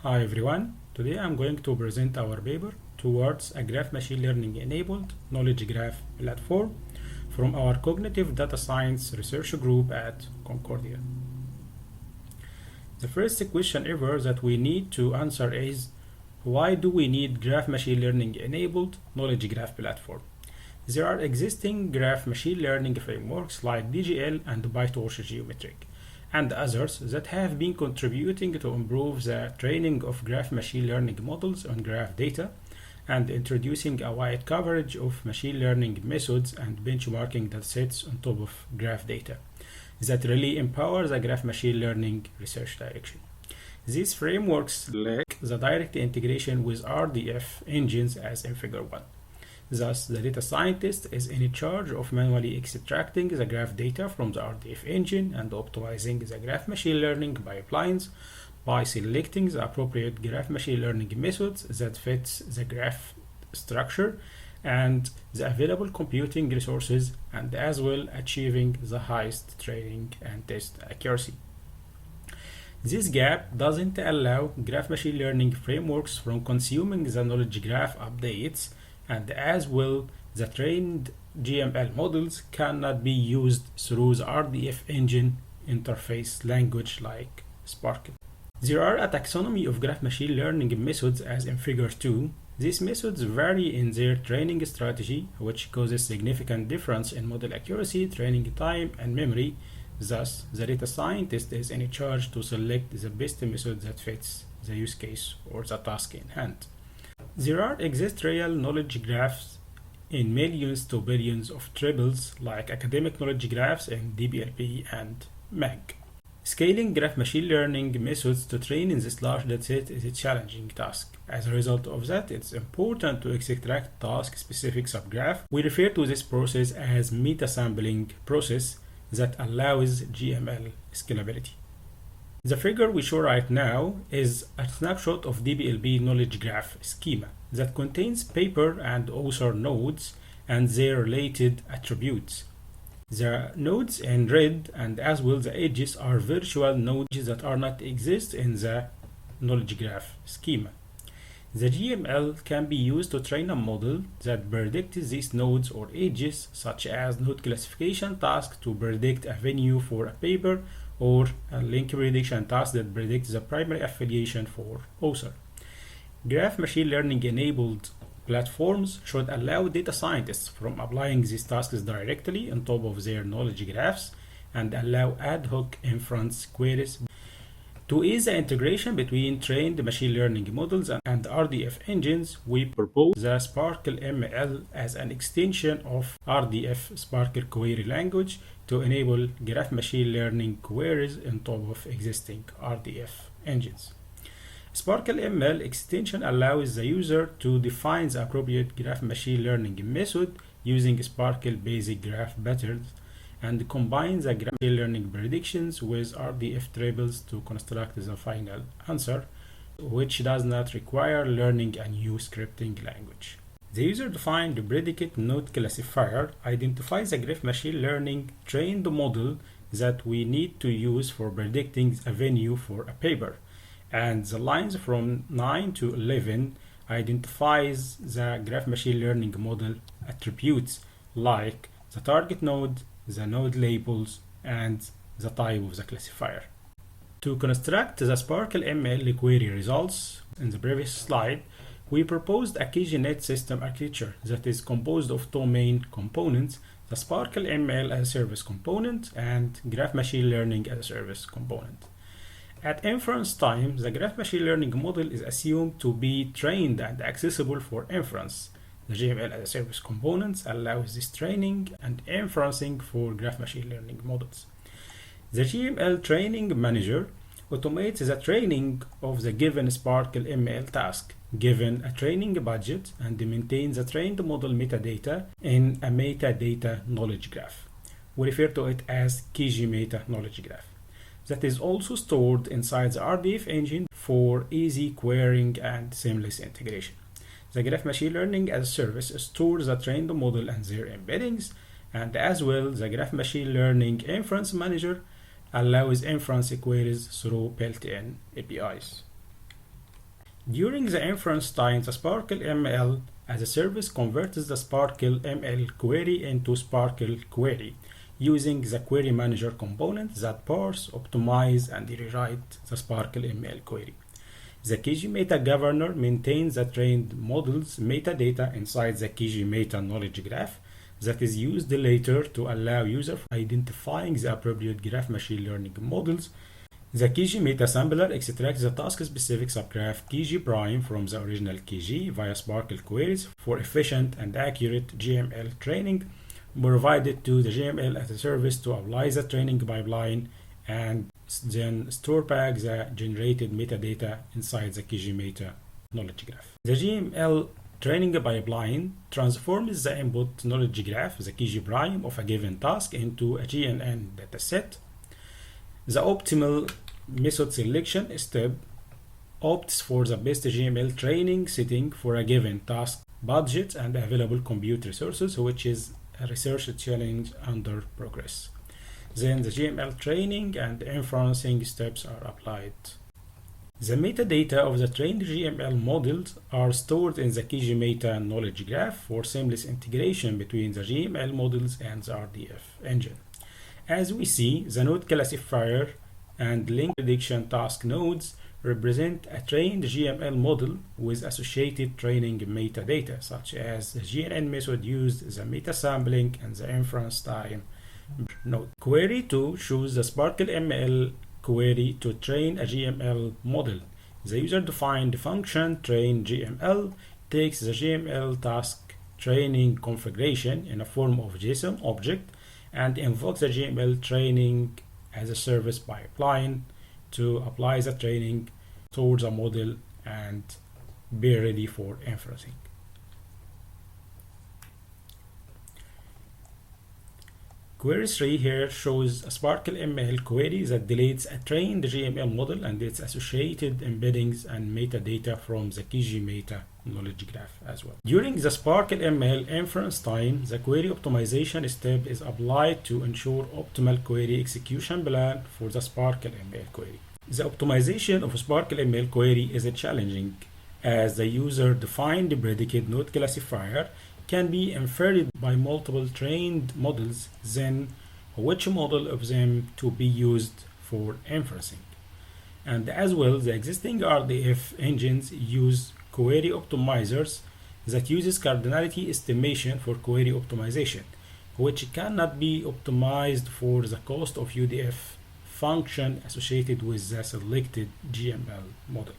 Hi everyone, today I'm going to present our paper towards a graph machine learning enabled knowledge graph platform from our cognitive data science research group at Concordia. The first question ever that we need to answer is, why do we need graph machine learning enabled knowledge graph platform? There are existing graph machine learning frameworks like DGL and PyTorch Geometric and others that have been contributing to improve the training of graph machine learning models on graph data and introducing a wide coverage of machine learning methods and benchmarking datasets on top of graph data that really empower the graph machine learning research direction. These frameworks lack the direct integration with RDF engines as in Figure 1. Thus, the data scientist is in charge of manually extracting the graph data from the RDF engine and optimizing the graph machine learning pipelines by selecting the appropriate graph machine learning methods that fits the graph structure and the available computing resources, and as well achieving the highest training and test accuracy. This gap doesn't allow graph machine learning frameworks from consuming the knowledge graph updates, and as well the trained GML models cannot be used through the RDF engine interface language like SPARQL. There are a taxonomy of graph machine learning methods as in Figure 2. These methods vary in their training strategy, which causes significant difference in model accuracy, training time, and memory. Thus, the data scientist is in charge to select the best method that fits the use case or the task in hand. There exist real knowledge graphs in millions to billions of triples like academic knowledge graphs in DBLP and MAG. Scaling graph machine learning methods to train in this large dataset is a challenging task. As a result of that, it's important to extract task-specific subgraph. We refer to this process as meta-sampling process that allows GML scalability. The figure we show right now is a snapshot of DBLP knowledge graph schema that contains paper and author nodes and their related attributes. The nodes in red and as well the edges are virtual nodes that are not exist in the knowledge graph schema. The GML can be used to train a model that predicts these nodes or edges, such as node classification task to predict a venue for a paper, or a link prediction task that predicts the primary affiliation for author. Graph machine learning enabled platforms should allow data scientists from applying these tasks directly on top of their knowledge graphs and allow ad hoc inference queries. To ease the integration between trained machine learning models and RDF engines, we propose the SPARQL-ML as an extension of RDF SPARQL query language to enable graph machine learning queries on top of existing RDF engines. SPARQL-ML extension allows the user to define the appropriate graph machine learning method using SPARQL basic graph patterns and combines the graph machine learning predictions with RDF tables to construct the final answer, which does not require learning a new scripting language. The user-defined predicate node classifier identifies the graph machine learning trained model that we need to use for predicting a venue for a paper, and the lines from 9 to 11 identifies the graph machine learning model attributes like the target node, the node labels, and the type of the classifier. To construct the SPARQL-ML query results in the previous slide, we proposed a KGNet system architecture that is composed of two main components, the SPARQL-ML as a service component and graph machine learning as a service component. At inference time, the graph machine learning model is assumed to be trained and accessible for inference. The GML as a service components allows this training and inferencing for graph machine learning models. The GML training manager automates the training of the given SPARQL-ML task, given a training budget, and maintains the trained model metadata in a metadata knowledge graph. We refer to it as KGMeta knowledge graph. That is also stored inside the RDF engine for easy querying and seamless integration. The graph machine learning as a service stores the trained model and their embeddings, and as well the graph machine learning inference manager allows inference queries through built-in APIs. During the inference time, the SPARQL-ML as a service converts the SPARQL-ML query into SPARQL query using the query manager component that parse, optimize, and rewrite the SPARQL-ML query. The KGMeta governor maintains the trained model's metadata inside the KGMeta knowledge graph that is used later to allow user identifying the appropriate graph machine learning models. The KGMeta sampler extracts the task-specific subgraph KG prime from the original KG via SPARQL queries for efficient and accurate GML training, provided to the GML as a service to apply the training pipeline and then store back the generated metadata inside the KGMeta knowledge graph. The GML training pipeline transforms the input knowledge graph, the KG prime of a given task, into a GNN dataset. The optimal method selection step opts for the best GML training setting for a given task budget and available compute resources, which is a research challenge under progress. Then the GML training and inferencing steps are applied. The metadata of the trained GML models are stored in the KGMeta knowledge graph for seamless integration between the GML models and the RDF engine. As we see, the node classifier and link prediction task nodes represent a trained GML model with associated training metadata, such as the GNN method used, the meta sampling, and the inference time node. Query 2 shows the SPARQL-ML query to train a GML model. The user-defined function train GML takes the GML task training configuration in a form of JSON object and invokes the GML training as a service pipeline to apply the training towards a model and be ready for inferencing. Query 3 here shows a SPARQL-ML query that deletes a trained GML model and its associated embeddings and metadata from the KGMeta knowledge graph as well. During the SPARQL-ML inference time, the query optimization step is applied to ensure optimal query execution plan for the SPARQL-ML query. The optimization of a SPARQL-ML query is challenging, as the user-defined predicate node classifier can be inferred by multiple trained models, then which model of them to be used for inferencing. And as well, the existing RDF engines use query optimizers that uses cardinality estimation for query optimization, which cannot be optimized for the cost of UDF function associated with the selected GML model.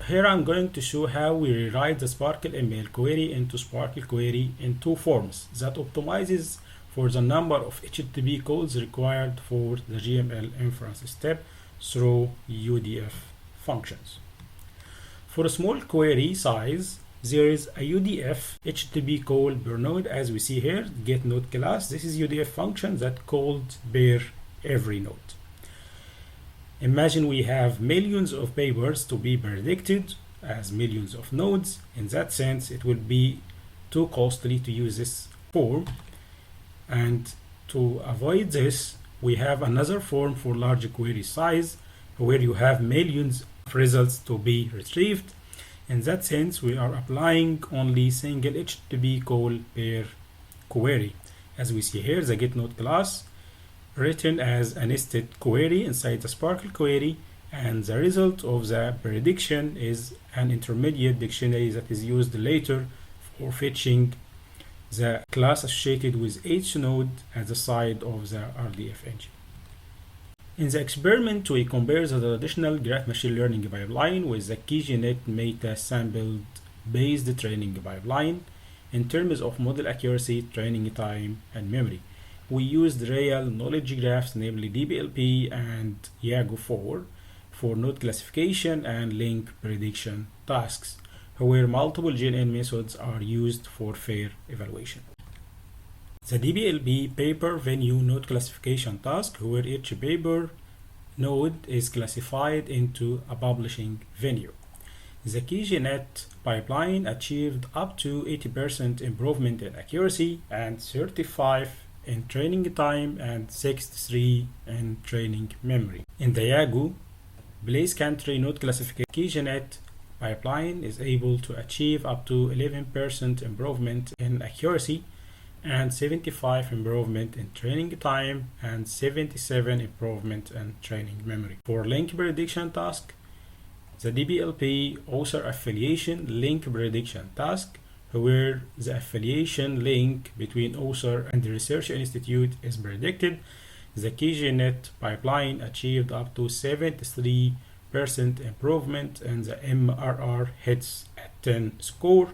Here I'm going to show how we rewrite the SPARQL-ML query into SPARQL query in two forms that optimizes for the number of HTTP calls required for the GML inference step through UDF functions. For a small query size, there is a UDF HTTP call per node, as we see here, get node class. This is UDF function that called per every node. Imagine we have millions of papers to be predicted as millions of nodes. In that sense, it will be too costly to use this form. And to avoid this, we have another form for large query size where you have millions of results to be retrieved. In that sense, we are applying only single HTTP call per query. As we see here, the getNode class written as a nested query inside the SPARQL query, and the result of the prediction is an intermediate dictionary that is used later for fetching the class associated with each node at the side of the RDF engine. In the experiment, we compare the traditional graph machine learning pipeline with the KGNet meta sampled based training pipeline in terms of model accuracy, training time, and memory. We used real knowledge graphs, namely DBLP and YAGO4, for node classification and link prediction tasks, where multiple GNN methods are used for fair evaluation. The DBLP paper venue node classification task, where each paper node is classified into a publishing venue. The KGNet pipeline achieved up to 80% improvement in accuracy and 35% in training time and 63% in training memory. In the YAGO place country node classification, KGNet pipeline is able to achieve up to 11% improvement in accuracy and 75 improvement in training time and 77 improvement in training memory. For link prediction task, the DBLP author affiliation link prediction task, where the affiliation link between author and the research institute is predicted. The KGNet pipeline achieved up to 73% improvement in the MRR hits at 10 score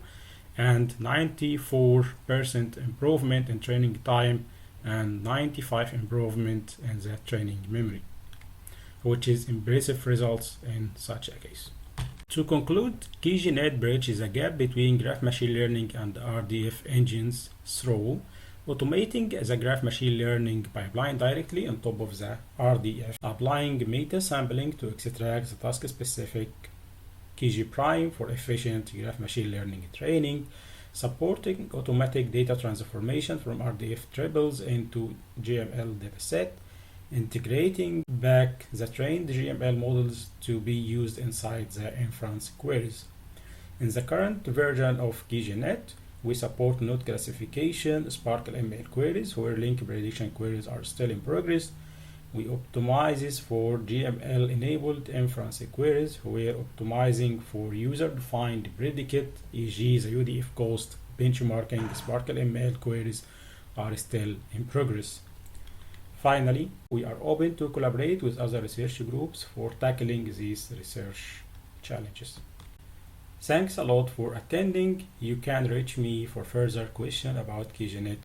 and 94% improvement in training time and 95 improvement in the training memory, which is impressive results in such a case. To conclude, KGNet bridges a gap between graph machine learning and RDF engines through automating the graph machine learning pipeline directly on top of the RDF, applying meta sampling to extract the task-specific KG prime for efficient graph machine learning training, supporting automatic data transformation from RDF triples into GML dataset, integrating back the trained GML models to be used inside the inference queries. In the current version of KGNet, we support node classification, SPARQL-ML queries, where link prediction queries are still in progress. We optimize for GML-enabled inference queries, where optimizing for user-defined predicate, e.g. the UDF cost, benchmarking, SPARQL-ML queries are still in progress. Finally, we are open to collaborate with other research groups for tackling these research challenges. Thanks a lot for attending. You can reach me for further questions about KGNet